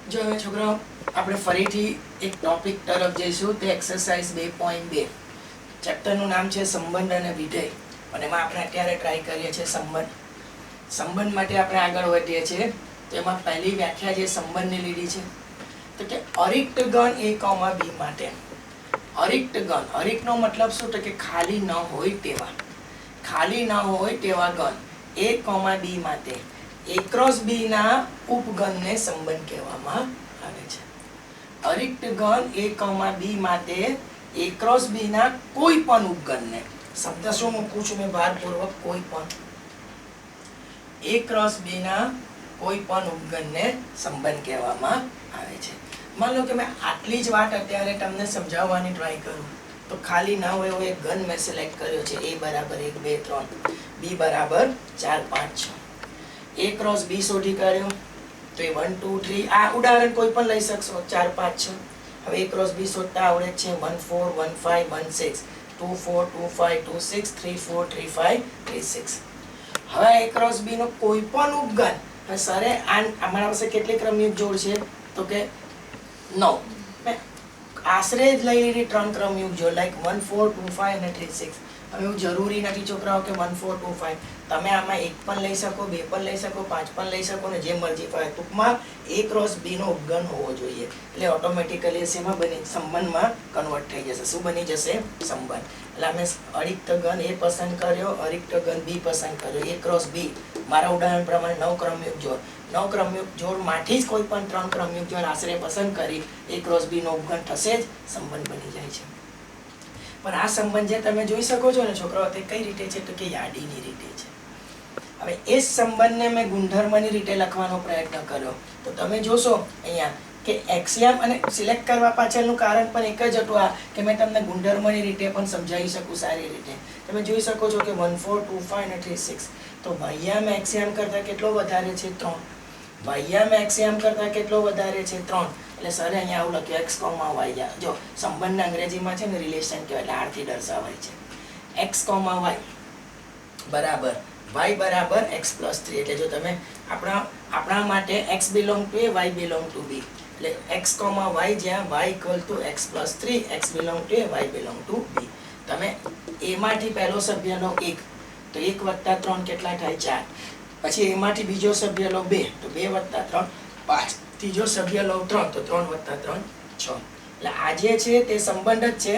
જો હવે છોકરાઓ આપણે ફરીથી એક ટોપિક તરફ જઈશું, તે એક્સરસાઇઝ 2.2. ચેપ્ટરનું નામ છે સંબંધ અને વિધેય, અને એમાં આપણે અત્યારે ટ્રાય કરીએ છીએ સંબંધ માટે આપણે આગળ વધીએ છીએ. તો એમાં પહેલી વ્યાખ્યા જે સંબંધની લીધી છે તો કે અરિક્ત ગણ A, B માટે. અરિક્ત ગણ, અરિક્તનો મતલબ શું? તો કે ખાલી ન હોય તેવા, ખાલી ન હોય તેવા ગણ A, B માટે A ક્રોસ B ના ઉપગણને સંબંધ કહેવામાં આવે છે. અરિક્ત ગણ A, B માટે A ક્રોસ B ના કોઈ પણ ઉપગણને, શબ્દ શું મૂકું છું મેં ભારપૂર્વક, કોઈ પણ, A ક્રોસ B ના કોઈ પણ ઉપગણને સંબંધ કહેવામાં આવે છે. માન લો કે મેં આટલી જ વાત અત્યારે તમને સમજાવવાની ટ્રાય કરું તો ખાલી ના હોય એવો એક ગણ મેં સિલેક્ટ કર્યો છે. A બરાબર 1 2 3, B બરાબર 4 5 6. A ક્રોસ B શોધી કાઢ્યો તો એ 1 2 3, આ ઉદાહરણ કોઈ પણ લઈ શકશો, 4 5 6. હવે A ક્રોસ B શોધતા આવડે છે, 1 4 1 5 1 6, 2 4 2 5 2 6, 3 4 3 5 3 6. હવે A ક્રોસ B નો કોઈ પણ ઉપગણ, હવે સરે અમારા પાસે કેટલી ક્રમયુક્ત જોડ છે તો કે 9. આશરે જ લઈ લીધી 3 ક્રમયુક્ત જોડ, લાઈક 1 4 2 5 અને 3 6. હવે એવું જરૂરી નથી છોકરાઓ કે 1 4 2 5, તમે આમાં 1 પણ લઈ શકો, 2 પણ લઈ શકો, 5 પણ લઈ શકો, ને જે મરજી ફાવે. ટૂંકમાં A ક્રોસ B નો ઉપગણ હોવો જોઈએ, એટલે ઓટોમેટિકલી શેમાં બની, સંબંધમાં કન્વર્ટ થઈ જશે. શું બની જશે? સંબંધ. એટલે અમે અરિક્ત ગણ A પસંદ કર્યો, અરિક્ત ગણ B પસંદ કર્યો. A ક્રોસ B મારા ઉદાહરણ પ્રમાણે 9 ક્રમયુક્ત જોડ, 9 ક્રમયુક્ત જોડમાંથી જ કોઈ પણ 3 ક્રમયુક્ત જોડ આશરે પસંદ કરી A ક્રોસ B નો ઉપગણ થશે જ, સંબંધ બની જાય છે. પણ આ સંબંધ જે તમે જોઈ શકો છો ને છોકરાઓ, તે કઈ રીતે છે તો કે યાદીની રીતે છે. હવે એ જ સંબંધને મેં ગુણધર્મની રીતે લખવાનો પ્રયત્ન કર્યો તો તમે જોશો અહીંયા કે એક્સિયમ, અને સિલેક્ટ કરવા પાછળનું કારણ પણ એક જ હતું, આ કે મેં તમને ગુણધર્મની રીતે પણ સમજાવી શકું સારી રીતે. તમે જોઈ શકો છો કે 1 4 2 5 અને 3 6, તો વાય્યામ એક્સિયમ કરતાં કેટલો વધારે છે? 3. વાય્યામ એક્સિયમ કરતાં કેટલો વધારે છે? 3. એટલે સર અહીંયા આવું લખ્યું x, y. જો સંબંધના અંગ્રેજીમાં છે ને રિલેશન કહેવાય, એટલે આરથી દર્શાવાય છે. x, y બરાબર y બરાબર x પ્લસ 3. એટલે જો તમે આપણા માટે x belong to a, y belong to b, એટલે x, y જ્યાં y equal to x plus 3, x belong to a, y belong to b. તમે a માંથી પહેલો સભ્ય લો 1, તો 1 વત્તા 3 કેટલા થાય? 4. પછી એમાંથી બીજો સભ્ય લો 2, તો 2 વત્તા 3 5. ત્રીજો સભ્ય લો 3, તો 3 વત્તા 3 6. એટલે આ જે છે તે સંબંધ જ છે,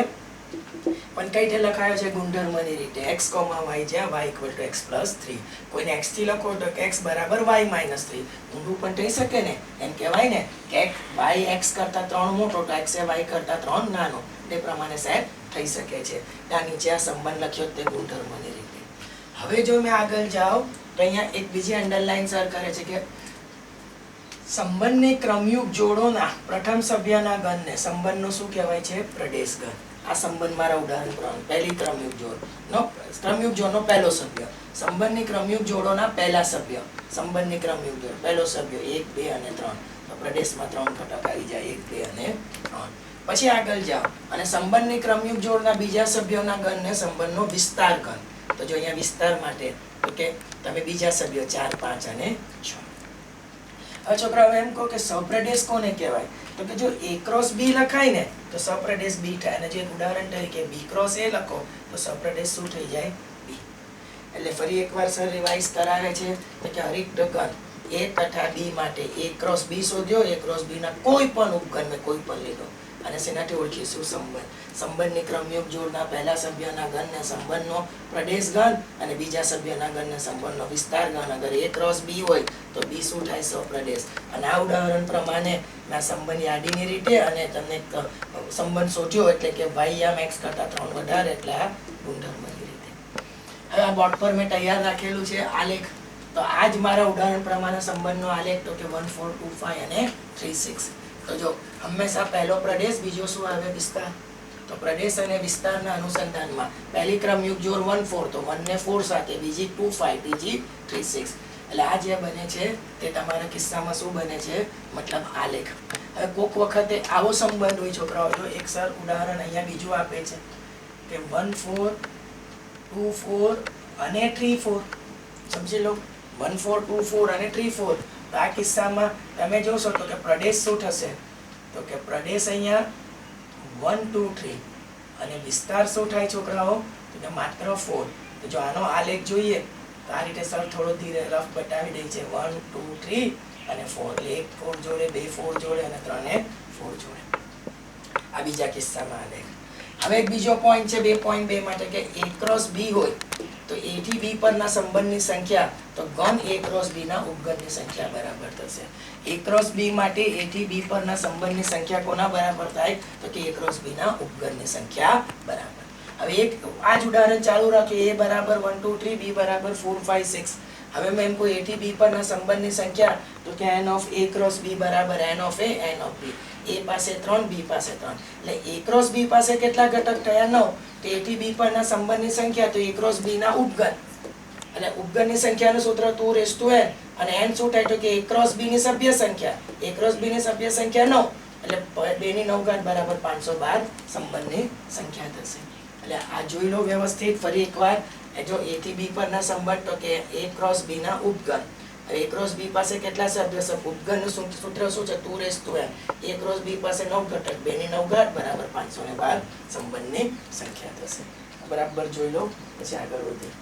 પણ કઈ રીતે લખાયો છે? ગુણધર્મની રીતે. x, y જ્યાં y equal to x plus 3. કોઈને x થી લખો તો x બરાબર y માઇનસ 3. ઊંધું પણ થઈ શકે ને, એમ કહેવાય ને કે y x કરતા 3 મોટો તો x એ y કરતા 3 નાનો, તે પ્રમાણે સેટ થઈ શકે છે. ત્યાં નીચે આ સંબંધ લખ્યો તે ગુણધર્મની રીતે. હવે જો મેં આગળ જાઉં તો અહીંયા એક બીજી અંડરલાઈન સર કરે છે કે સંબંધની ક્રમયુક્ત જોડોના પ્રથમ સભ્યના ગણને સંબંધનો શું કહેવાય છે? પ્રદેશ ગણ. આ સંબંધ મારા ઉદાહરણ પ્રમાણે પહેલી ક્રમયુક્ત જોડનો પહેલો સભ્ય, સંબંધની ક્રમયુક્ત જોડોના પહેલા સભ્ય, સંબંધની ક્રમયુક્ત જોડ પહેલો સભ્ય 1 2 અને 3, તો પ્રદેશમાં 3 ઘટક આવી જાય, 1 2 અને 3. પછી આગળ જાઓ અને સંબંધની ક્રમયુક્ત જોડના બીજા સભ્યોના ગણને સંબંધનો વિસ્તાર ગણ. તો જો અહીંયા વિસ્તાર માટે તો કે તમે બીજા સભ્યો 4 5 અને 6. હવે છોકરાઓ એમ કહો કે સપ્રદેશ કોને કહેવાય? તો કે જો A ક્રોસ B લખાય ને તો સપ્રદેશ B થાય, અને જે ઉદાહરણ તરીકે B ક્રોસ A લખો તો સપ્રદેશ શું થઈ જાય? B. એટલે ફરી એકવાર સર રિવાઇઝ કરાવે છે કે અરિક્ત ગણ A તથા B માટે A cross B શોધ્યો, A cross B ના કોઈ પણ ઉપગણ મેં કોઈ પણ લીધો, અને શેનાથી ઓળખીશું? સંબંધ. સંબંધની ક્રમયુક્ત જોડના પહેલા સભ્યના ગણને સંબંધનો પ્રદેશ ગણ, અને બીજા સભ્યના ગણને સંબંધનો વિસ્તાર ગણ. અગર A ક્રોસ B હોય તો B શું થાય? સપ્રદેશ. અને આ ઉદાહરણ પ્રમાણે મેં સંબંધ યાદીની રીતે અને તમને સંબંધ શોધ્યો, એટલે કે y x કરતા 3 વધારે, એટલે આ ગુણધર્મની રીતે. હવે આ બોર્ડ પર મેં તૈયાર રાખેલું છે આલેખ, તો આ જ મારા ઉદાહરણ પ્રમાણે સંબંધનો આલેખ, તો કે 1 4 2 5 અને 3 6. તો જો હંમેશા પહેલો પ્રદેશ, બીજો શું આવે? વિસ્તાર. તો પ્રદેશ અને વિસ્તારના અનુસંધાનમાં પહેલી ક્રમયુક્ત જોડ 1 4, તો 1 ને 4 સાથે, બીજી 2 5, બીજી 3 6. એટલે આ જે બને છે તે તમારા કિસ્સામાં શું બને છે? મતલબ આલેખ. હવે કોક વખતે આવો સંબંધ હોય છોકરાઓ, જો એક સર ઉદાહરણ અહીંયા બીજું આપે છે કે 1 4 2 4 અને 3 4. સમજી લો, 1 4 2 4 અને 3 4. તો આ કિસ્સામાં તમે જોશો તો કે પ્રદેશ શું થશે તો કે પ્રદેશ અહીંયા 1 2 3 અને વિસ્તાર શું થાય છોકરાઓ તો કે માત્ર 4. તો જો આનો આલેખ જોઈએ તો આ રીતે સર થોડો ધીરે રફ બતાવી દે છે 1 2 3 અને 4 એટલે એક 4 જોડે, બે 4 જોડે અને 3 એ 4 જોડે. આ બીજા કિસ્સામાં આલેખ. હવે એક બીજો પોઈન્ટ છે 2.2 માટે કે a ક્રોસ b હોય તો a થી b પરના સંબંધની સંખ્યા તો ઘન a ક્રોસ b ના ઉપગણની સંખ્યા બરાબર થશે. a ક્રોસ b માટે a થી b પરના સંબંધની સંખ્યા કોના બરાબર થાય તો કે a ક્રોસ b ના ઉપગણની સંખ્યા બરાબર. હવે એક આ જ ઉદાહરણ ચાલુ રાખીએ. a બરાબર 1 2 3 b બરાબર 4 5 6. હવે મેં એમ કોઈ a થી b પરના સંબંધની સંખ્યા તો કે n of a cross b બરાબર n of a n of b. a પાસે 3 b પાસે 3 એટલે a ક્રોસ b પાસે કેટલા ઘટક થયા 9. તો a થી b પરના સંબંધની સંખ્યા તો a ક્રોસ b ના ઉપગણ એટલે ઉપગણની સંખ્યાનું સૂત્ર 2n અને n શું થાય તો કે a ક્રોસ b ની સભ્ય સંખ્યા. a ક્રોસ b ની સભ્ય સંખ્યા 9 એટલે 2 ની 9 ઘાત બરાબર 512 સંબંધની સંખ્યા થશે. એટલે આ જોઈ લો વ્યવસ્થિત ફરી એકવાર. જો a થી b પરના સંબંધ તો કે a ક્રોસ b ના ઉપગણ. હવે a ક્રોસ b પાસે કેટલા સભ્ય છે ઉપગણનું સૂત્ર શું છે 2n. a ક્રોસ b પાસે 9 ઘટક 2 ની 9 ઘાત બરાબર 512 સંબંધની સંખ્યા થશે. બરાબર જોઈ લો પછી આગળ વધીએ.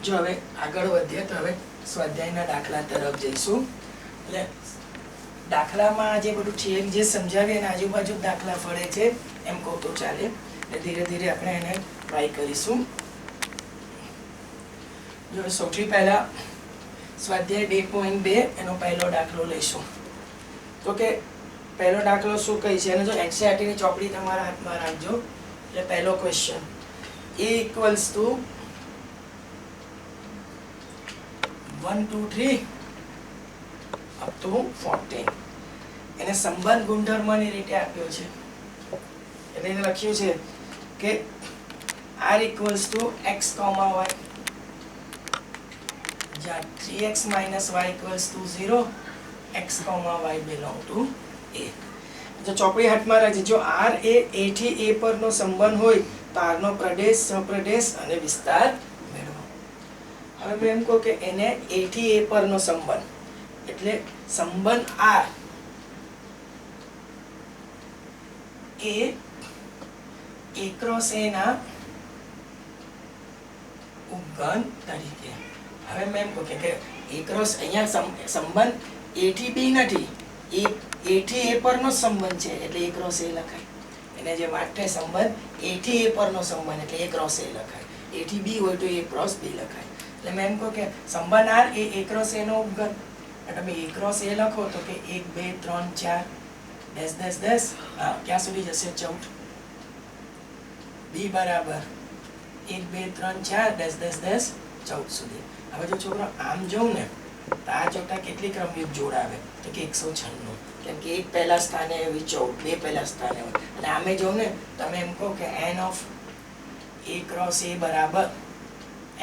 જો હવે આગળ વધીએ તો હવે સ્વાધ્યાયના દાખલા તરફ જઈશું. એટલે દાખલામાં જે બધું થિયરી જે સમજાવીએ અને આજુબાજુ દાખલા ફળે છે એમ કહું તો ચાલે. એટલે ધીરે ધીરે આપણે એને ટ્રાય કરીશું. જો સૌથી પહેલા સ્વાધ્યાય 2.2 એનો પહેલો દાખલો લઈશું. તો કે પહેલો દાખલો શું કહે છે અને જો NCERT ની ચોપડી તમારા હાથમાં રાખજો. એટલે પહેલો question a equals to 1 2 3 up to 14 એને સંબંધ ગુણધર્મની રીતે આપ્યો છે. એટલે એને લખ્યું છે કે r equals to x, y જ્યાં 3x - y equals to 0 x, y belong to a. જો ચોપડી હાથમાં રાખજે, જો R એ A થી A પરનો સંબંધ હોય તો R નો પ્રદેશ, સપ્રદેશ અને વિસ્તાર મેળવો. હવે એમ કહો કે એને A થી A પરનો સંબંધ, એટલે સંબંધ R A A cross A ના ઉપગણ તરીકે. હવે મેં એમ કહું કે A ક્રોસ, અહીંયા સંબંધ A થી B નથી, A થી A પરનો સંબંધ છે એટલે A ક્રોસ A લખાય. એને જે વાત થાય સંબંધ A થી A પરનો સંબંધ એટલે A ક્રોસ A લખાય. A થી B હોય તો A ક્રોસ B લખાય. એટલે મેં એમ કહું કે સંબંધ R A A cross A નો ઉપગણ. તમે A ક્રોસ A લખો તો કે 1 2 3 4 10 10 10, હા ક્યાં સુધી જશે? 14. B બરાબર 1 2 3 4 10 10 10 14 સુધી. હવે જો છોકરો આમ જોઉં ને તો આ ચોકટા કેટલી ક્રમયુક્ત જોડ આવે તો કે 196, કેમ કે 1 પહેલા સ્થાને આવી 14, 2 પહેલા સ્થાને હોય. અને આમે જોઉં ને તમે એમ કહો કે n of A cross A બરાબર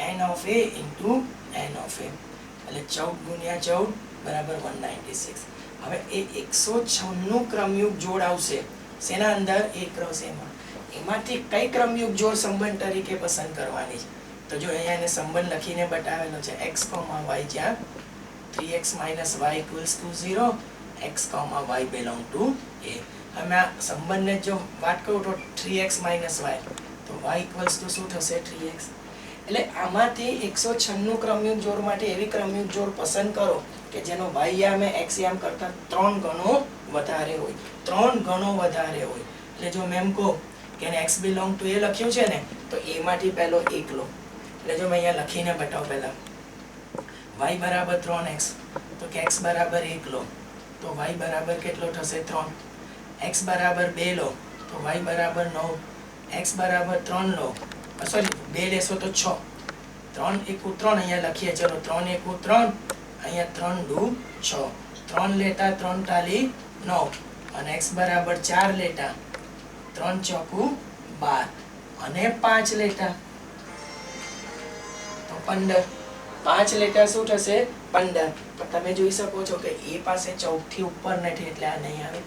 n of A into n of A, એટલે 14 ગુણ્યા 14 બરાબર 196. હવે એ 196 ક્રમયુક્ત જોડ આવશે શેના અંદર? A ક્રોસ A માં. એમાંથી કઈ ક્રમયુક્ત જોડ સંબંધ તરીકે પસંદ કરવાની છે? તો જો અહીંયા એને સંબંધ લખીને બતાવેલો છે x, y, જ્યાં 3x - y = 0, x, y belong to A. હવે આ સંબંધને જો વાત કરું તો 3x - y, તો y = શું થશે? 3x. એટલે આમાંથી 196 ક્રમયુક્ત જોડ માટે એવી ક્રમયુક્ત જોડ પસંદ કરો કે જેનો y યામ x યામ કરતા 3 ગણો વધારે હોય, 3 ગણો વધારે હોય. એટલે જો મેં એમ કહું કે x belong to A લખ્યું છે ને તો A માંથી પહેલો 1 લો. એટલે જો મેં અહીંયા લખીને બતાવું પહેલા, y બરાબર 3x, તો કે x બરાબર 1 લો તો y બરાબર કેટલો થશે? 3. x બરાબર 2 લો તો y બરાબર 9. x બરાબર 3 લો, સોરી 2 લેશો તો 6. 3 * 3 અહીંયા લખીએ, ચલો 3 * 3, અહીંયા 3 * 2 6. 3 લેતા 3 તાલી 9, અને x બરાબર 4 લેતા 3 ચોકુ 12, અને 5 લેતા તો 15. 5 લેતા શું થશે? 15. પણ તમે જોઈ શકો છો કે એ પાસે 14 થી ઉપર નથી એટલે આ નહીં આવે.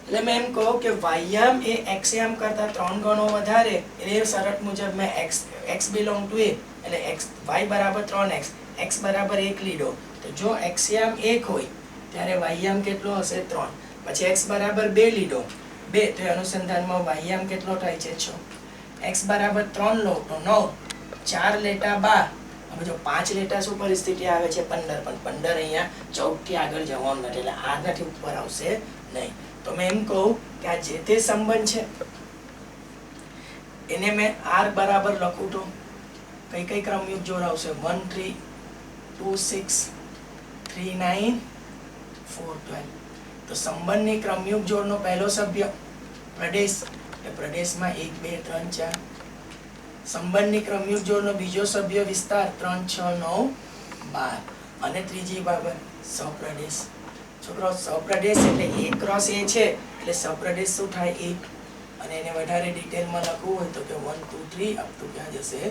એટલે મેં એમ કહું કે y યામ એ x યામ કરતા 3 ગણો વધારે, એટલે શરત મુજબ મેં x belong to A, એટલે y બરાબર 3x, x બરાબર 1 લીધો. તો જો x યામ 1 હોય ત્યારે y યામ કેટલો હશે? 3. પછી x બરાબર 2 લીધો, 2, તો અનુસંધાનમાં y યામ કેટલો થાય છે? 6. x બરાબર 3 લો તો 9, 4 લેતા 12. હવે જો 5 લેતા શું પરિસ્થિતિ આવે છે? 15. પણ 15 અહીંયા 14 થી આગળ જવાનું નથી એટલે આ નથી ઉપર આવશે નહીં. તો મેં એમ કહું કે આ જે તે સંબંધ છે એને મેં R બરાબર લખું તો કઈ કઈ ક્રમયુક્ત જોડ આવશે? 1 3 2 6 3 9 4 12. તો સંબંધની ક્રમયુક્ત જોડનો પહેલો સભ્ય પ્રદેશ, એટલે પ્રદેશમાં 1 2 3 4. સંબંધની ક્રમયુક્ત જોડનો બીજો સભ્ય વિસ્તાર 3 6 9 12, અને ત્રીજી બાબત સપ્રદેશ. છોકરો સપ્રદેશ એટલે A ક્રોસ A છે એટલે સપ્રદેશ શું થાય? A. અને એને વધારે ડિટેલમાં લખવું હોય તો કે 1 2 3 અપ ટુ ક્યાં જશે?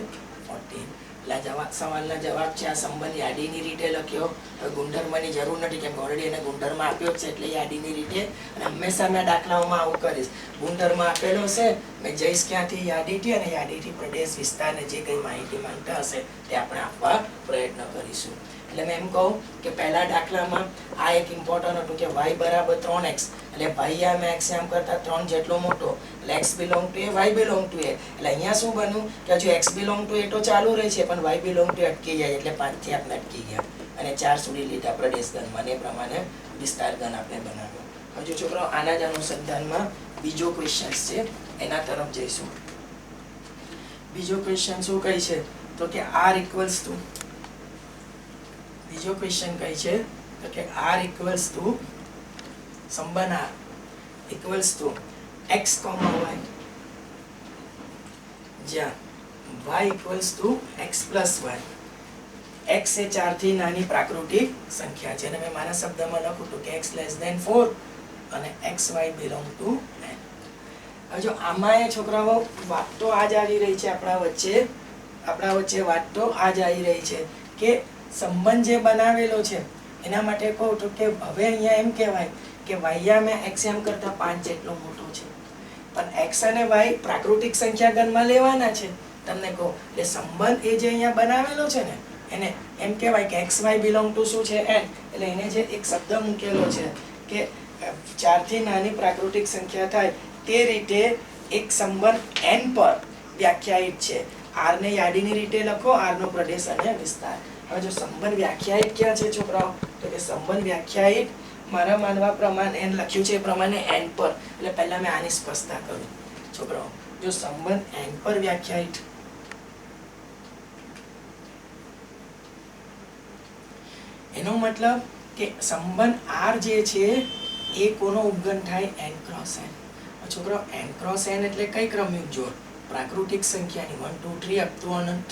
14. એટલે જવાબ, સવાલના જવાબ છે. આ સંબંધ યાદીની રીતે લખ્યો. હવે ગુણધર્મની જરૂર નથી કેમ કે ઓલરેડી એને ગુણધર્મ આપ્યો છે એટલે યાદીની રીતે. અને હંમેશા મેં દાખલાઓમાં આવું કરીશ, ગુણધર્મ આપેલો છે મેં જઈશ ક્યાંથી? યાદીથી, અને યાદીથી પ્રદેશ, વિસ્તારને જે કંઈ માહિતી માંગતા હશે તે આપણે આપવા પ્રયત્ન કરીશું. એટલે મેં એમ કહું કે પહેલા દાખલામાં આ એક ઇમ્પોર્ટન્ટ હતું કે y બરાબર 3x, એટલે y યામ x યામ કરતા 3 જેટલો મોટો, એટલે x belong to A, y belong to A. એટલે અહીંયા શું બન્યું કે હજુ x belong to A તો ચાલુ રહે છે પણ y belong to A અટકી જાય, એટલે 5 થી આપણે અટકી ગયા અને 4 સુધી લીધા પ્રદેશ ગણ, એ પ્રમાણે વિસ્તાર ગણ આપણે બનાવ્યો. હજુ છોકરો આના જ અનુસંધાનમાં બીજો ક્વેશ્ચન છે એના તરફ જઈશું. બીજો ક્વેશ્ચન શું કહે છે તો કે r ઇક્વલ્સ ટુ, બીજો ક્વેશ્ચન કહે છે તો કે r ઇક્વલ્સ ટુ સંબંધ r equals to x, y, જ્યાં y equals to x plus y. x એ 4 થી નાની પ્રાકૃતિક સંખ્યા છે અને મેં મારા શબ્દમાં લખું તો કે x લેસ ધેન 4 અને xy belong to n. હવે જો આમાં એ છોકરાઓ વાત તો આ જ આવી રહી છે આપણા વચ્ચે વાત તો આ જ આવી રહી છે કે સંબંધ જે બનાવેલો છે એના માટે કહું તો કે હવે અહીંયા એમ કહેવાય કે વાયામ એક્સ એમ કરતા 5 જેટલો મોટો છે, પણ એક્સ અને વાય પ્રાકૃતિક સંખ્યા ગણમાં લેવાના છે. તમને કહો એ સંબંધ એ જે અહીંયા બનાવેલો છે ને એને એમ કહેવાય કે એક્સ વાય બિલોંગ ટુ શું છે એન, એટલે એને જે એક શબ્દ મૂકેલો છે કે 4 થી નાની પ્રાકૃતિક સંખ્યા થાય તે રીતે એક સંબંધ n પર વ્યાખ્યાયિત છે. r ને યાદીની રીતે લખો, r નો પ્રદેશ અને વિસ્તાર. હવે જો સંબંધ વ્યાખ્યાયિત ક્યાં છે છોકરાઓ, તો કે સંબંધ વ્યાખ્યાયિત મારા માનવા પ્રમાણે n લખ્યું છે એ પ્રમાણે n પર, એટલે પહેલા મેં આની સ્પષ્ટતા કરું છોકરાઓ. જો સંબંધ n પર વ્યાખ્યાયિત, એનો મતલબ કે સંબંધ r જે છે એ કોનો ઉપગણ થાય n ક્રોસ n. છોકરાઓ n ક્રોસ n એટલે કઈ ક્રમયુગ જોડ? પ્રાકૃતિક સંખ્યાની 1 2 3 અપ ટુ અનંત.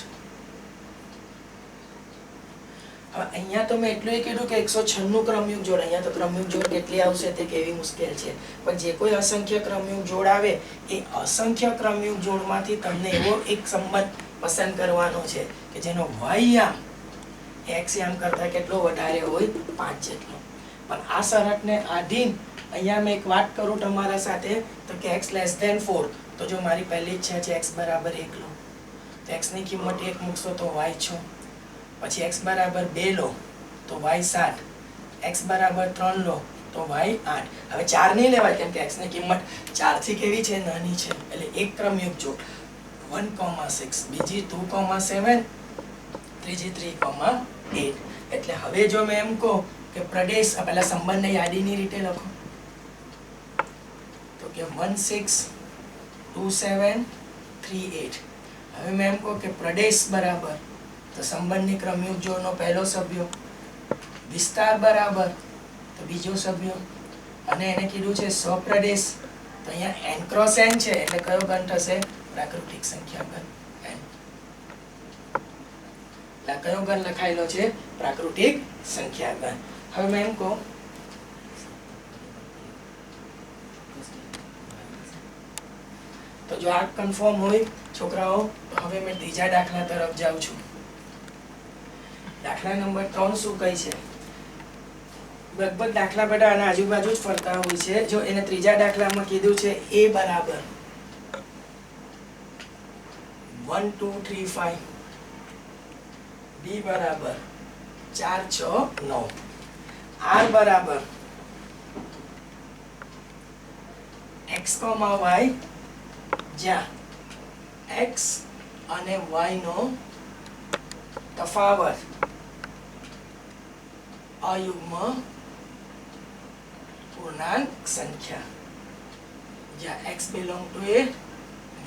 હવે અહીંયા તો મેં એટલું કીધું કે 196 ક્રમયુગ જોડ, અહીંયા તો ક્રમયુગ જોડ કેટલી આવશે તે કેવી મુશ્કેલ છે, પણ જે કોઈ અસંખ્ય ક્રમયુગ જોડ આવે એ અસંખ્ય ક્રમયુગ જોડમાંથી તમને એવો એક સંબંધ પસંદ કરવાનો છે કે જેનો વાયામ x યામ કરતા કેટલો વધારે હોય? 5 જેટલો. પણ આ શરતને આધીન અહીંયા મેં એક વાત કરું તમારા સાથે તો કે x લેસ ધેન 4, તો જો મારી પહેલી ઈચ્છા છે x બરાબર 1 લો, તો x ની કિંમત 1 મૂકશો તો y 6, પછી x બરાબર 2 લો તો y 7, x બરાબર 3 લો તો y 8. હવે 4 નહીં લેવાય કેમ કે x ની કિંમત 4 થી કેવી છે? નાની છે. એટલે એક ક્રમયુગ જોડ 1,6, બીજી 2,7, ત્રીજી 3,8. એટલે હવે જો મેં એમ કહું કે પ્રદેશ, પહેલા સંબંધને યાદીની રીતે લખો તો કે 1 6 2 7 3 8. હવે મેં એમ કહું કે પ્રદેશ બરાબર, તો સંબંધની ક્રમયુગ જોડનો પહેલો સભ્ય, વિસ્તાર બરાબર તો બીજો સભ્ય, અને એને કીધું છે સ્વપ્રદેશ, તો અહીંયા n ક્રોસ n છે એટલે કયો ગણ થશે? પ્રાકૃતિક સંખ્યા ગણ n. એટલે કયો ગણ લખાયેલો છે? પ્રાકૃતિક સંખ્યા ગણ. હવે મેં એમ કહું તો જો આ કન્ફર્મ હોય છોકરાઓ, તો હવે મેં ત્રીજા દાખલા તરફ જાઉં છું. દાખલા નંબર 3 શું કહે છે? લગભગ દાખલા બધા આના આજુબાજુ જ ફરતા હોય છે. જો એને ત્રીજા દાખલામાં કીધું છે a બરાબર 1 2 3 5, b બરાબર 4 6 9, r બરાબર x, y, જ્યાં x અને y નો તફાવત અયુગ્મ પૂર્ણાંક સંખ્યા, જ્યાં x belong to a,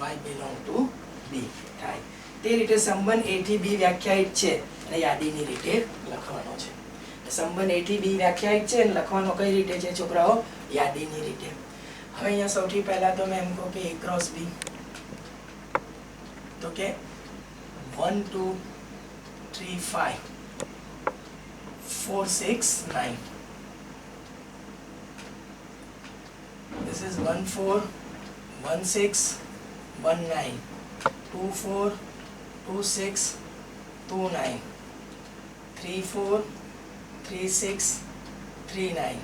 y belong to b થાય. તે રીતે સંબંધ a થી b વ્યાખ્યાયિત છે અને યાદીની રીતે લખવાનો છે. સંબંધ a થી b વ્યાખ્યાયિત છે અને લખવાનો કઈ રીતે છે છોકરાઓ? યાદીની રીતે. હવે અહીંયા સૌથી પહેલા તો મેં એમ કહું કે a ક્રોસ b, તો કે 1 2 3 5 4 6 9. This is 1 4 1 6 1 9, 2 4 2 6 2 9, 3 4 3 6 3 9,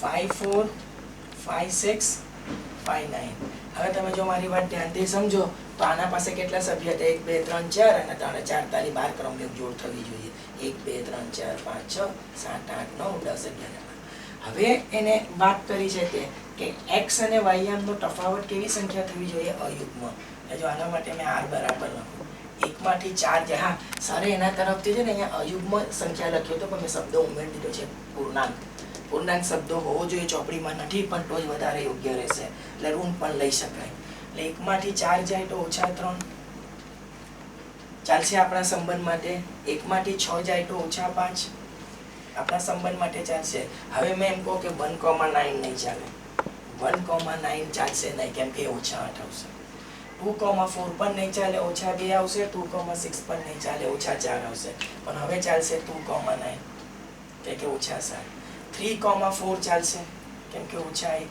5 4 5 6 5 9. હવે તમે જો મારી વાત ધ્યાનથી સમજો તો આના પાસે કેટલા સભ્ય હતા? 1 2 3 4 અને 3 4 તારી 12 ક્રમયુગ જોડ થવી જોઈએ. 1 2 3 4 5 6 7 8 9 10 11. હવે એને વાત કરી છે કે x અને y યામનો તફાવત કેવી સંખ્યા થવી જોઈએ? અયુગ્મ. જો આના માટે મેં r બરાબર લખું 1 માંથી 4 જે, હા સરે એના તરફથી છે ને અહીંયા અયુગ્મ સંખ્યા લખ્યો તો પણ મેં શબ્દ ઉમેરી દીધો છે પૂર્ણાંક. પૂર્ણાંક શબ્દો હોવો જોઈએ, ચોપડીમાં નથી પણ તો જ વધારે યોગ્ય રહેશે, એટલે ઋણ પણ લઈ શકાય. એટલે 1 માંથી 4 જાય તો -3 ચાલશે આપણા સંબંધ માટે. 1 માંથી 6 જાય તો -5 આપણા સંબંધ માટે ચાલશે. હવે મેં એમ કહું કે 1,9 નહીં ચાલે, 1,9 ચાલશે નહીં કેમ કે -8 આવશે. 2,4 પણ નહીં ચાલે, -2 આવશે. 2,6 પણ નહીં ચાલે, -4 આવશે. પણ હવે ચાલશે 2,9 કે -7. 3,4 ચાલશે કેમ કે -1.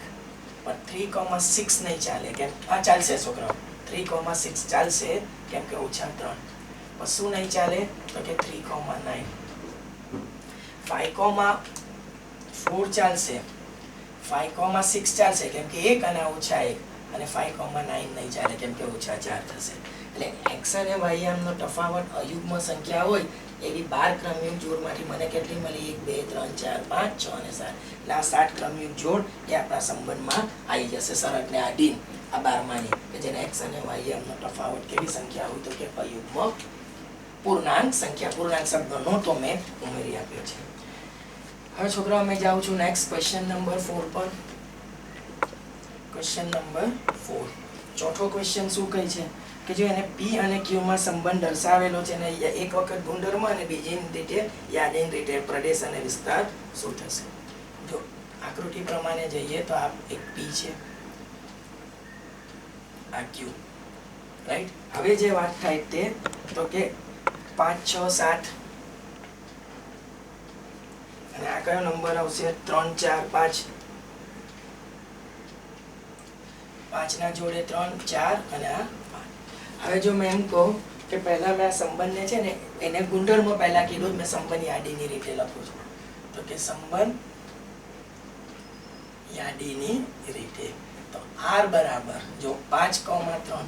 પણ 3,6 નહીં ચાલે કેમ આ ચાલશે છોકરાઓ, 3,6 ચાલશે કેમ કે -3. પણ શું નહીં ચાલે તો કે 3,9. 5,4 ચાલશે 5,6 ચાલશે કેમ કે 1 અને ઓછા 1, અને 5,9 નહીં ચાલે કેમ કે ઓછા 4 થશે. એટલે x અને y યામનો તફાવત અયુગ્મ સંખ્યા હોય એવી 12 ક્રમયુગ જોડમાંથી મને કેટલી મળી? 1 2 3 4 5 6 અને 7. એટલે આ 7 ક્રમયુગ જોડ એ આપણા સંબંધમાં આવી જશે શરતને આધીન આ 12માની, કે જેને x અને y યામનો તફાવત કેવી સંખ્યા હોય તો કે અયુગ્મ પૂર્ણાંક સંખ્યા. પૂર્ણાંક શબ્દ નહોતો મેં ઉમેરી આપ્યો છે. હવે છોકરાઓ મેં જાઉં છું નેક્સ્ટ ક્વેશ્ચન નંબર 4 પર. ક્વેશ્ચન નંબર 4, ચોથો ક્વેશ્ચન શું કહે છે કે જો એને p અને q માં સંબંધ દર્શાવેલો છે ને એક વખત ગુણધર્મ અને બીજી રીતે યાદીન રીતે પ્રદેશ અને વિસ્તાર શું થશે? જો આકૃતિ પ્રમાણે જઈએ તો આ એક p છે, આ q, રાઈટ. હવે જે વાત થાય તે તો કે 5 6 7 અને આ કયો નંબર આવશે? 3 4 5. 5 ના જોડે 3 4 અને આ 5. હવે જો મેં એમ કહું કે પહેલા મેં આ સંબંધને છે ને એને ગુણધર્મ પહેલા કીધું, મેં સંબંધ યાદીની રીતે લખું છું તો કે સંબંધ યાદીની રીતે. તો r બરાબર જો 5, 3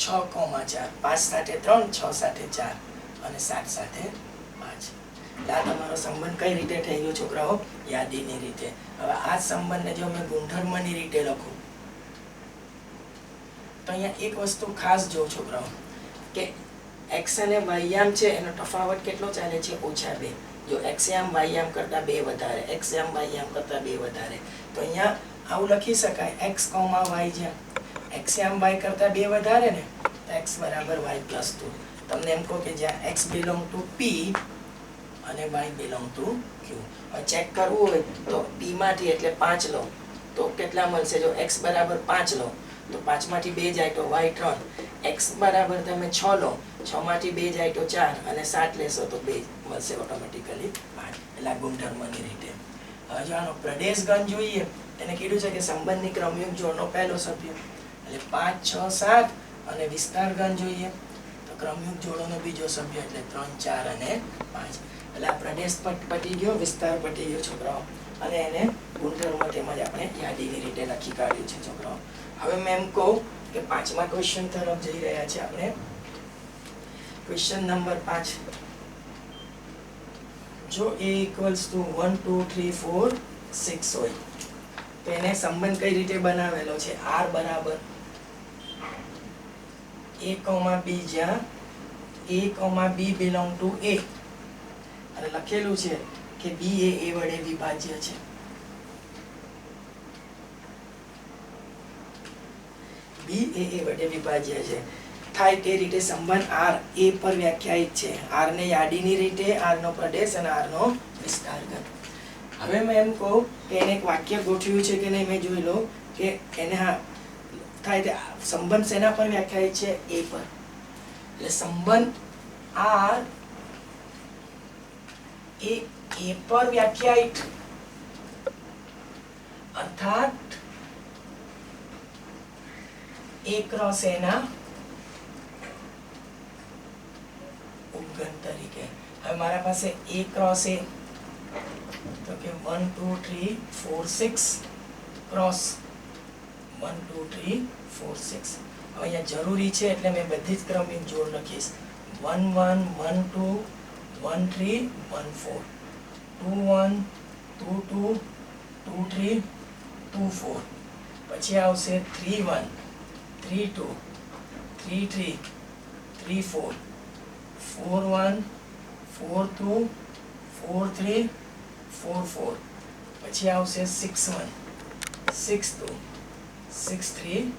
6, 4, 5 સાથે 3, 6 સાથે 4 અને 7 સાથે 5. આ તમારો સંબંધ કઈ રીતે થઈ ગયો છોકરાઓ? યાદીની રીતે. હવે આ સંબંધને જો મેં ગુણધર્મની રીતે લખું તો અહીંયા એક વસ્તુ ખાસ જો છોકરાઓ કે x અને y યામ છે એનો તફાવત કેટલો ચાલે છે? -2. જો x યામ y યામ કરતા 2 વધારે, x યામ y યામ કરતા 2 વધારે, તો અહીંયા આવું લખી શકાય x, y જ્યાં x યામ y કરતા 2 વધારે ને તો x બરાબર y + 2. તમને એમ કહો કે જ્યાં x belong to p અને y belong to q. હવે ચેક કરવું હોય તો p માંથી એટલે 5 લો તો કેટલા મળશે? જો x બરાબર 5 લો તો 5 માંથી 2 જાય તો y 3, x બરાબર તમે 6 લો, 6 માંથી 2 જાય તો 4 અને 7 લેશો તો 2 મળશે ઓટોમેટિકલી 5. એટલે આ ગુણધર્મની રીતે. હવે જો આનો પ્રદેશ ગણ જોઈએ, એને કીધું છે કે સંબંધની ક્રમયુગ જોડનો પહેલો સભ્ય, એટલે 5 6 7. અને વિસ્તાર ગણ જોઈએ તો ક્રમયુગ જોડોનો બીજો સભ્ય એટલે 3 4 અને 5. એટલે આ પ્રદેશ પટી ગયો, વિસ્તાર પટી ગયો છોકરાઓ, અને એને ગુણધર્મ તેમજ આપણે યાદીની રીતે લખી કાઢ્યું છે છોકરાઓ. હવે મેં એમ કહું કે 5મા ક્વેશ્ચન તરફ જઈ રહ્યા છે આપણે. ક્વેશ્ચન નંબર 5, જો a = 1 2 3 4 6 હોય તો એને સંબંધ કઈ રીતે બનાવેલો છે? r બરાબર a, b જ્યાં a, b belong to a, અને લખેલું છે કે b એ a વડે વિભાજ્ય છે. b એ a વડે વિભાજ્ય છે થાય તે રીતે સંબંધ r a પર વ્યાખ્યાયિત છે. r ને યાદીની રીતે, r નો પ્રદેશ અને r નો વિસ્તાર ગણ. હવે મેં એમ કહું કે એને એક વાક્ય ગોઠવ્યું છે કે નહીં મેં જોઈ લો કે એને હા થાય તે સંબંધ શેના પર વ્યાખ્યાયિત છે? a પર. એટલે સંબંધ r એ a પર વ્યાખ્યાયિત, અર્થાત a ક્રોસ a ના ઉપગણ તરીકે. હવે મારા પાસે a ક્રોસ a તો કે 1 2 3 4 6 ક્રોસ 1 2 3 4 6. હવે અહીંયા જરૂરી છે એટલે મેં બધી જ ક્રમિક જોડ લખીશ. 1 1 1 2 1 3 1 4, 2 1 2 2 2 3 2 4, પછી આવશે 3 1 3 2 3 3 3 4, 4 1 4 2 4 3 4 4, પછી આવશે 6 1 6 2 6 3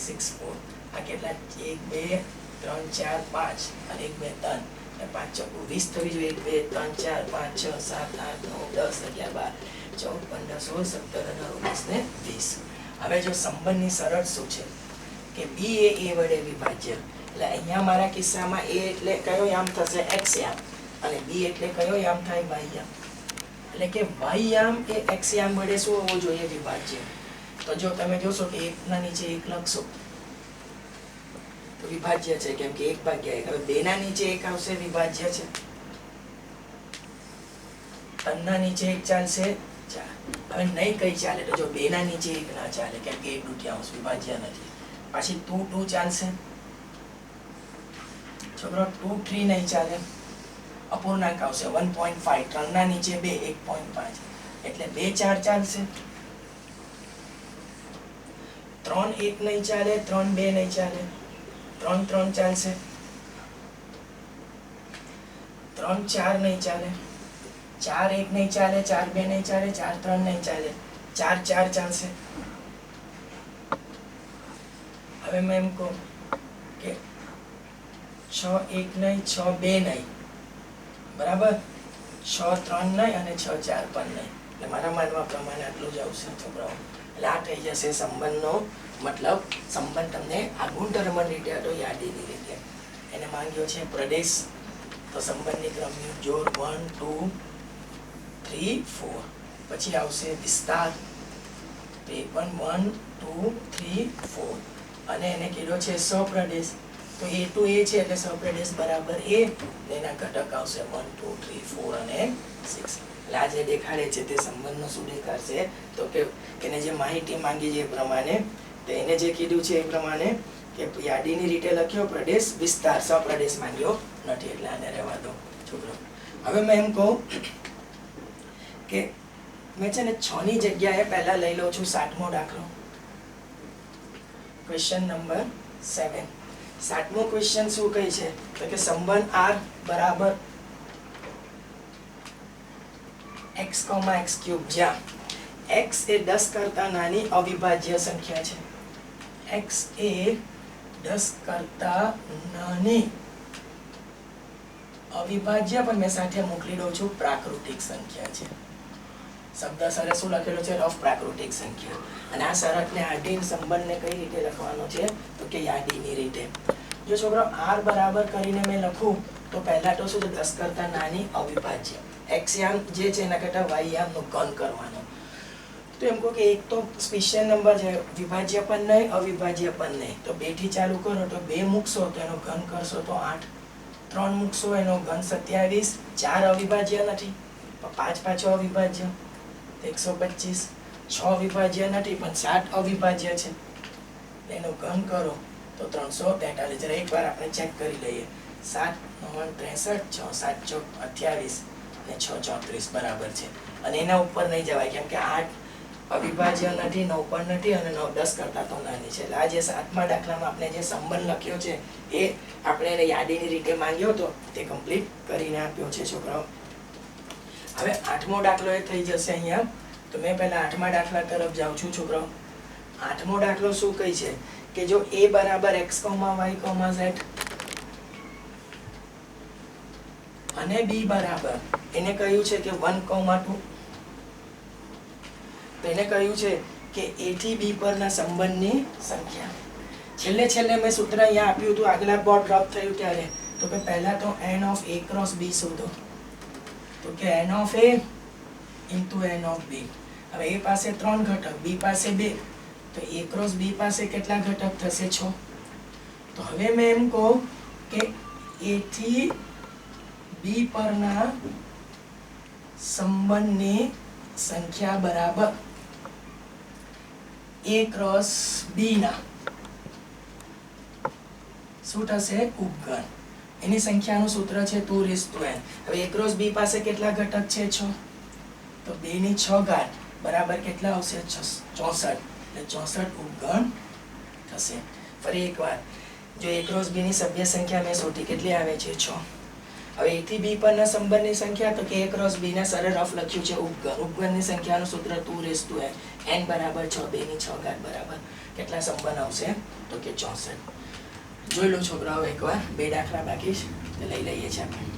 6 4. આ કેટલા? 1 2 3 4 5 અને 1 2 3 અને 5 ચોકુ 20 થવી જોઈએ. 1 2 3 4 5 6 7 8 9 10 11 12 14 15 16 17 18 19 ને 20. હવે જો સંબંધની શરત શું છે કે b એ a વડે વિભાજ્ય. એટલે અહીંયા મારા કિસ્સામાં a એટલે કયો યામ થશે? x યામ, અને b એટલે કયો યામ થાય? y યામ. એટલે કે y યામ એ x યામ વડે શું હોવું જોઈએ? વિભાજ્ય. તો જો તમે જોશો કે 1 ના નીચે 1 લખશો તો વિભાજ્ય છે કેમ કે 1/1. હવે 2 ના નીચે 1 આવશે વિભાજ્ય છે. 3 ના નીચે 1 ચાલશે 4. હવે નહીં કઈ ચાલે તો જો 2 ના નીચે 1 ના ચાલે કેમ કે 1/2 વિભાજ્ય નથી. પાછી 2 2 ચાલશે છોકરો, 2 3 નહીં ચાલે, અપૂર્ણાંક આવશે 1.5, 3 ના નીચે 2 1.5 એટલે 2 4 ચાલશે. 3 1 નહીં ચાલે, 3 2 નહીં ચાલે, 3 3 ચાલશે, 3 4 નહીં ચાલે, 4 1 નહીં ચાલે, 4 2 નહીં ચાલે, 4 3 નહીં ચાલે, 4 4 ચાલશે. હવે મેં એમ કહું કે 6 1 નહીં, 6 2 નહીં, બરાબર, 6 3 નહીં અને 6 4 પણ નહીં. એટલે મારા માનવા પ્રમાણે આટલું જ આવશે છોકરાઓ. એટલે આ થઈ જશે સંબંધનો મતલબ. સંબંધ તમને આ ગુણધર્મની રીતે હતો, યાદીની રીતે. એને માંગ્યો છે પ્રદેશ, તો સંબંધની ક્રમની જોડ 1 2 3 4. પછી આવશે વિસ્તાર, તે પણ 1 2 3 4. અને એને કીધો છે સપ્રદેશ, તો એ ટુ એ છે એટલે સપ્રદેશ બરાબર એ. એના ઘટક આવશે 1 2 3 4 અને 6. એટલે આ જે દેખાડે છે તે સંબંધનો શું દેખાડશે, તો કે એને જે માહિતી માંગી છે એ પ્રમાણે, તો એને જે કીધું છે એ પ્રમાણે કે યાદીની રીતે લખ્યો પ્રદેશ વિસ્તાર, સપ્રદેશ માંગ્યો નથી એટલે આને રહેવા દો છોકરો. હવે મેં એમ કહું કે મેં છે ને 6 ની જગ્યાએ પહેલા લઈ લઉં છું 7મો દાખલો, ક્વેશ્ચન નંબર 7. 7મો ક્વેશ્ચન શું કહે છે, તો કે સંબંધ r બરાબર x, x³ જ્યાં x એ 10 કરતા નાની અવિભાજ્ય સંખ્યા છે. x એ 10 કરતા નાની અવિભાજ્ય, પણ મેં સાથે મોકલી દઉં છું પ્રાકૃતિક સંખ્યા છે. શબ્દ સરે શું લખેલો છે, રફ પ્રાકૃતિક સંખ્યા. અને આ શરતને આધીન સંબંધને કઈ રીતે લખવાનો છે, તો કે યાદીની રીતે. જો છોકરો r બરાબર કરીને મેં લખું તો પહેલા તો શું છે, 10 કરતા નાની અવિભાજ્ય, x યામ જે છે એના કરતા y યામનો ઘન કરવાનો. તો એમ કહો કે એક તો સ્પેશિયલ નંબર છે, વિભાજ્ય પણ નહીં અવિભાજ્ય પણ નહીં, તો 2 થી ચાલુ કરો તો 2 મૂકશો તો એનો ઘન કરશો તો 8, 3 મૂકશો એનો ઘન 27, 4 અવિભાજ્ય નથી 5 પાછો અવિભાજ્ય 125, 6 વિભાજ્ય નથી પણ 7 અવિભાજ્ય છે, એનો ઘન કરો તો 343. જરા એકવાર આપણે ચેક કરી લઈએ. 7 9 63, 6 7 28 અને 6 34 બરાબર છે. અને એના ઉપર નહીં જવાય કેમ કે 8 અવિભાજ્ય નથી, 9 પણ નથી અને 9 10 કરતા તો નાની છે. એટલે આ જે 7મા દાખલામાં આપણે જે સંબંધ લખ્યો છે એ આપણે એને યાદીની રીતે માંગ્યો હતો તે કમ્પ્લીટ કરીને આપ્યો છે છોકરાઓ. હવે 8મો દાખલો એ થઈ જશે અહીંયા. તો મેં પહેલા 8મા દાખલા તરફ જાઉં છું છોકરાઓ. 8મો દાખલો શું કહે છે કે જો a બરાબર x, y, z અને b બરાબર, એને કહ્યું છે કે 1, 2. તો એને કહ્યું છે કે a થી b પરના સંબંધની સંખ્યા. છેલ્લે મેં સૂત્ર અહીંયા આપ્યું હતું, આગલા બોર્ડ ડ્રોપ થયું ત્યારે, તો કે પહેલા તો n of a cross b શોધો. તો કે n of a into n of b. હવે a પાસે 3 ઘટક, b પાસે 2, તો a cross b પાસે કેટલા ઘટક થશે 6. તો હવે મેં એમ કહું કે a થી b પરના સંબંધની સંખ્યા બરાબર a cross b ના શું થશે, ઉપગણ. એની સંખ્યાનું સૂત્ર છે 2n. હવે a cross b પાસે કેટલા ઘટક છે 6, તો 2 ની 6 ઘાત બરાબર કેટલા આવશે 64. એટલે 64 ઉપગણ થશે. ફરી એકવાર, જો a cross b ની સભ્ય સંખ્યા મેં શોધી, કેટલી આવે છે 6. હવે a થી b પરના સંબંધની સંખ્યા, તો કે a cross b ના સરળ રફ લખ્યું છે ઉપગણ. ઉપગણની સંખ્યાનું સૂત્ર 2n. n બરાબર 6, 2 ની 6 ઘાત બરાબર કેટલા સંબંધ આવશે, તો કે 64. જોઈ લો છોકરાઓ એકવાર, 2 દાખલા બાકી છે તે લઈ લઈએ છીએ આપણે.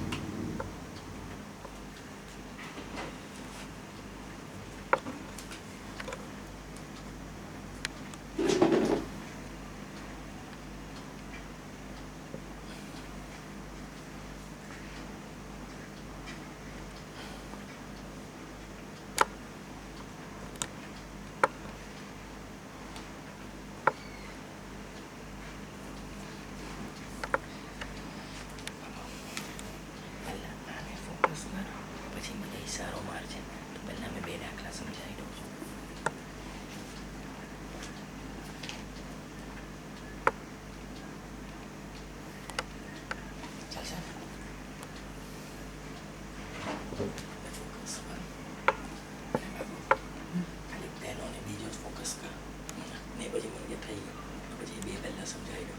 થઈ ગયો. પછી બે પહેલા સમજાવી દો.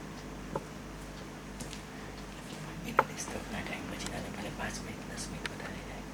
એના ડિસ્ટર્બના ટાઈમ પછી આને ભલે 5 મિનિટ 10 મિનિટ વધારે જાય.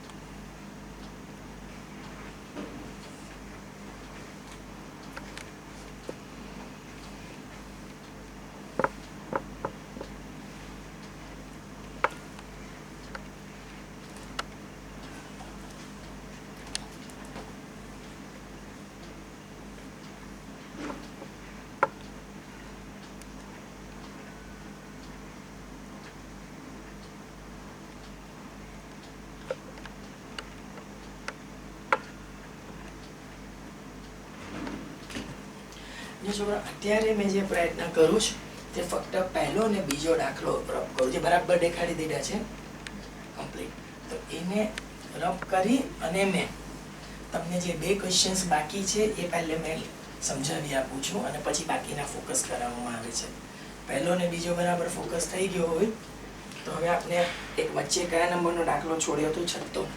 છોકરા અત્યારે મેં જે પ્રયત્ન કરું છું તે ફક્ત પહેલો અને બીજો દાખલો રબ કરું, જે બરાબર દેખાડી દીધા છે કમ્પ્લીટ. તો એને રબ કરી અને મેં તમને જે 2 ક્વેશ્ચન્સ બાકી છે એ પહેલે મેં સમજાવી આપું છું અને પછી બાકીના ફોકસ કરાવવામાં આવે છે. પહેલો અને બીજો બરાબર ફોકસ થઈ ગયો હોય તો હવે આપણે એક વચ્ચે કયા નંબરનો દાખલો છોડ્યો હતો? 6.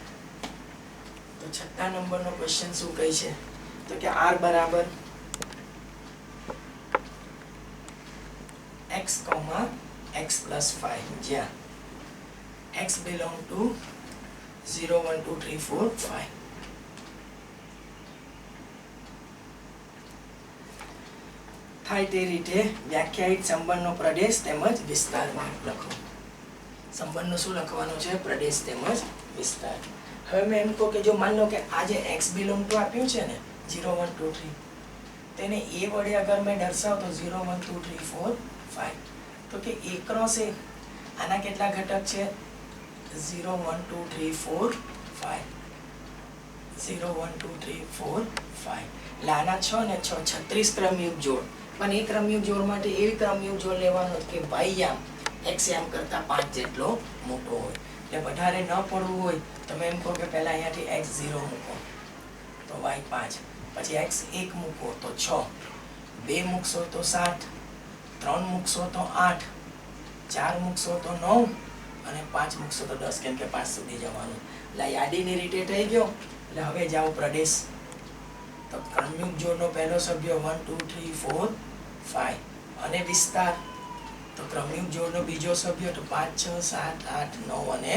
તો 6 નંબરનો ક્વેશ્ચન શું કહે છે? તો કે r બરાબર x, x plus 5, જ્યાં x belong to 0, 1, 2, 3, 4, 5. થાય તે રીતે વ્યાખ્યાયિત સંબંધનો પ્રદેશ તેમજ વિસ્તાર લખો. સંબંધનો શું લખવાનું છે? પ્રદેશ તેમજ વિસ્તાર. હવે મેં એમ કહું કે જો માન લો કે આ જે x belong to આપ્યું છે ને 0, 1, 2, 3, તેને a વડે અગર મેં દર્શાવ તો 0, 1, 2, 3, 4, 5. તો કે a ક્રોસ a આના કેટલા ઘટક છે? 0, 1, 2, 3, 4, 5. 0, 1, 2, 3, 4, 5. એટલે આના 6 ને 6 36 ક્રમયુગ જોડ. પણ એ ક્રમયુગ જોડ માટે એવી ક્રમયુગ જોડ લેવાનો કે y x કરતા 5 જેટલો મોટો હોય. એટલે વધારે ન પડવું હોય તમે એમ કહો કે પહેલા અહીંયાથી x 0 મૂકો તો y 5, પછી x 1 મૂકો તો 6, 2 મૂકશો તો 7, 3 મૂકશો તો 8, 4 મૂકશો તો 9 અને 5 મૂકશો તો 10, કેમ કે 5 સુધી જવાનું. એટલે યાદીની રીતે થઈ ગયો. એટલે હવે જાઓ પ્રદેશ. તો ક્રમયુગ જોડનો પહેલો સભ્ય 1, 2, 3, 4, 5 અને વિસ્તાર તો ક્રમયુગ જોડનો બીજો સભ્ય તો 5, 6, 7, 8, 9 અને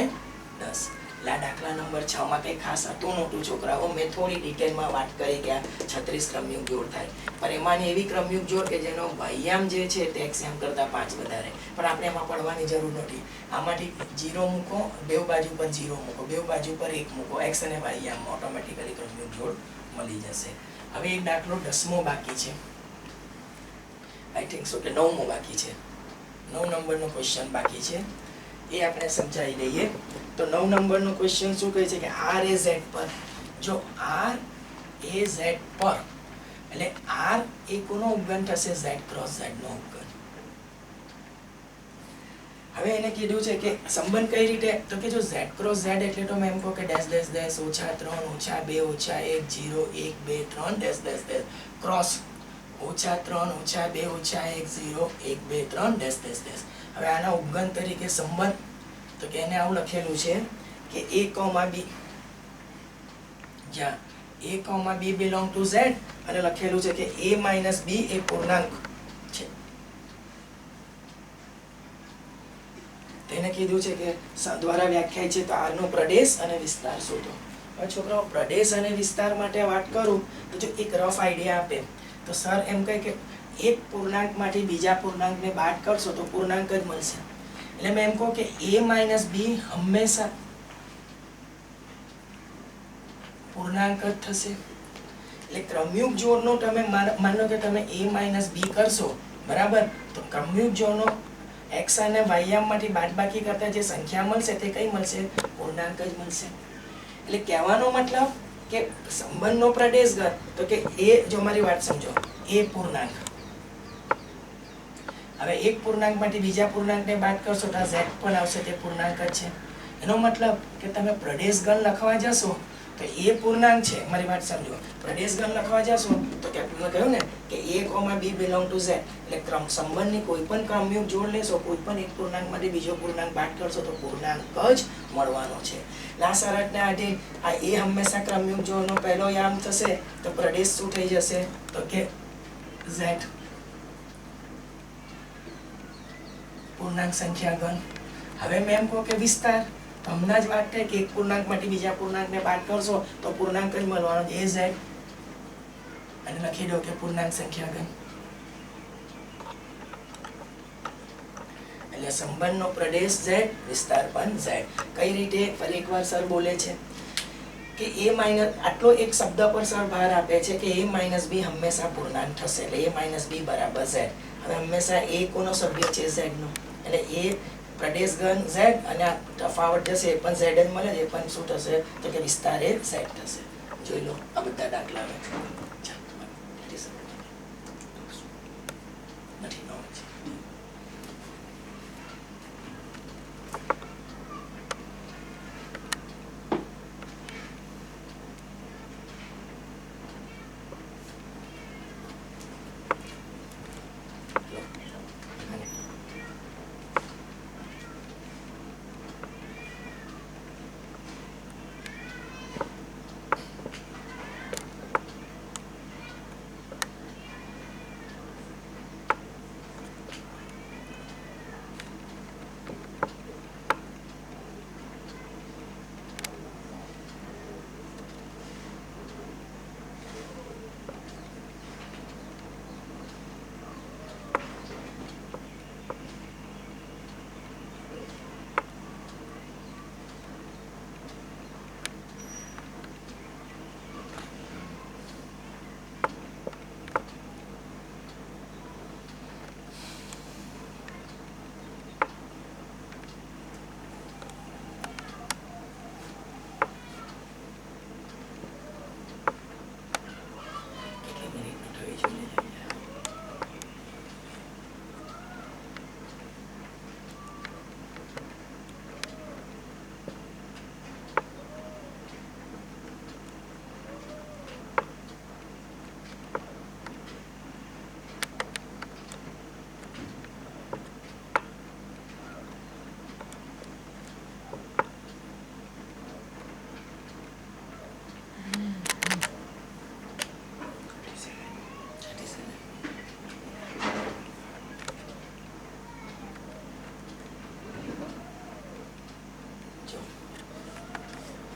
10. એટલે આ દાખલા નંબર 6 માં કંઈ ખાસ હતું નહોતું છોકરાઓ. મેં થોડી ડિટેલમાં વાત કરી કે આ 36 ક્રમયુગ જોડ થાય, પણ એમાંની એવી ક્રમયુગ જોડ કે જેનો વ્યાયામ જે છે તે એક્ઝામ કરતાં 5 વધારે, પણ આપણે એમાં પડવાની જરૂર નથી. આમાંથી 0 મૂકો, બે બાજુ પર 0 મૂકો, બે બાજુ પર 1 મૂકો, એક્સ અને વ્યાયામ ઓટોમેટિકલી ક્રમયુગ જોડ મળી જશે. હવે એક દાખલો 10મો બાકી છે, આઈ થિંક સો કે 9મો બાકી છે. 9 નંબરનો ક્વેશ્ચન બાકી છે, એ આપણે સમજાવી દઈએ. તો 9 નંબરનો ક્વેશ્ચન શું કહે છે કે r એ z પર, જો r એ z પર એટલે r એ કોનો ઉપગણ થશે? z ક્રોસ z નો ઉપગણ. હવે એને કીધું છે કે સંબંધ કઈ રીતે? તો કે જો z ક્રોસ z એટલે તો મેં એમ કહું કે dash dash dash -3 -2 -1 0 1 2 3 dash dash dash cross -3 -2 -1 0 1 2 3 dash dash dash. હવે આના ઉપગણ તરીકે સંબંધ તો કે એને આવું લખેલું છે કે a, b, જ્યાં a, b belong to z અને લખેલું છે કે a - b એ પૂર્ણાંક છે. તેને કીધું છે કે દ્વારા વ્યાખ્યાય છે તો r નો પ્રદેશ અને વિસ્તાર શોધો. હવે છોકરાઓ પ્રદેશ અને વિસ્તાર માટે વાત કરું તો જો એક રફ આઈડિયા આપે તો સર એમ કહે કે એક પૂર્ણાંકમાંથી બીજા પૂર્ણાંકને બાદ કરશો તો પૂર્ણાંક જ મળશે. એટલે મેં એમ કહું કે a - b હંમેશા પૂર્ણાંક જ થશે. એટલે ક્રમયુગ જોડનો તમે માનો કે તમે a - b કરશો, બરાબર, તો ક્રમયુગ જોડનો x અને y માંથી બાદબાકી કરતા જે સંખ્યા મળશે તે કઈ મળશે? પૂર્ણાંક જ મળશે. એટલે કહેવાનો મતલબ કે સંબંધનો પ્રદેશ ગણ તો કે a, જો મારી વાત સમજો, a પૂર્ણાંક. હવે એક પૂર્ણાંકમાંથી બીજા પૂર્ણાંકને બાદ કરશો તો z પણ આવશે, તે પૂર્ણાંક જ છે. એનો મતલબ કે તમે પ્રદેશ ગણ લખવા જશો તો એ પૂર્ણાંક છે, મારી વાત સમજો. પ્રદેશ ગણ લખવા જશો તો કે આપણે કહ્યું ને કે a, b belong to z, એટલે ક્રમ સંબંધની કોઈ પણ ક્રમયુગ જોડ લેશો, કોઈ પણ એક પૂર્ણાંકમાંથી બીજો પૂર્ણાંક બાદ કરશો તો પૂર્ણાંક જ મળવાનો છે. આ શરતને આધીન આ a હંમેશા ક્રમયુગ જોડનો પહેલો યામ થશે તો પ્રદેશ શું થઈ જશે? તો કે z. પૂર્ણાંક સંખ્યા ઘન. હવે મેં એમ કહો કે વિસ્તાર, તો હમણાં જ વાત થઈ કે એક પૂર્ણાંકમાંથી બીજા પૂર્ણાંકને બાદ કરશો તો પૂર્ણાંક જ મળવાનો એ z, અને લખી દો કે પૂર્ણાંક સંખ્યા ઘન. એટલે સંબંધનો પ્રદેશ z, વિસ્તાર પણ z. કઈ રીતે? ફરી એકવાર સર બોલે છે કે a માઇનસ, આટલો એક શબ્દ પર સર ભાર આપે છે કે a માઇનસ b હંમેશા પૂર્ણાંક થશે, એટલે a માઇનસ b બરાબર z. હવે હંમેશા a કોનો સભ્ય છે? z નો, એટલે a પ્રદેશ ઘન z, અને આ તફાવત જશે એ પણ z જ મળે, એ પણ શું થશે? તો કે વિસ્તાર એ z થશે. જોઈ લો આ બધા દાખલા.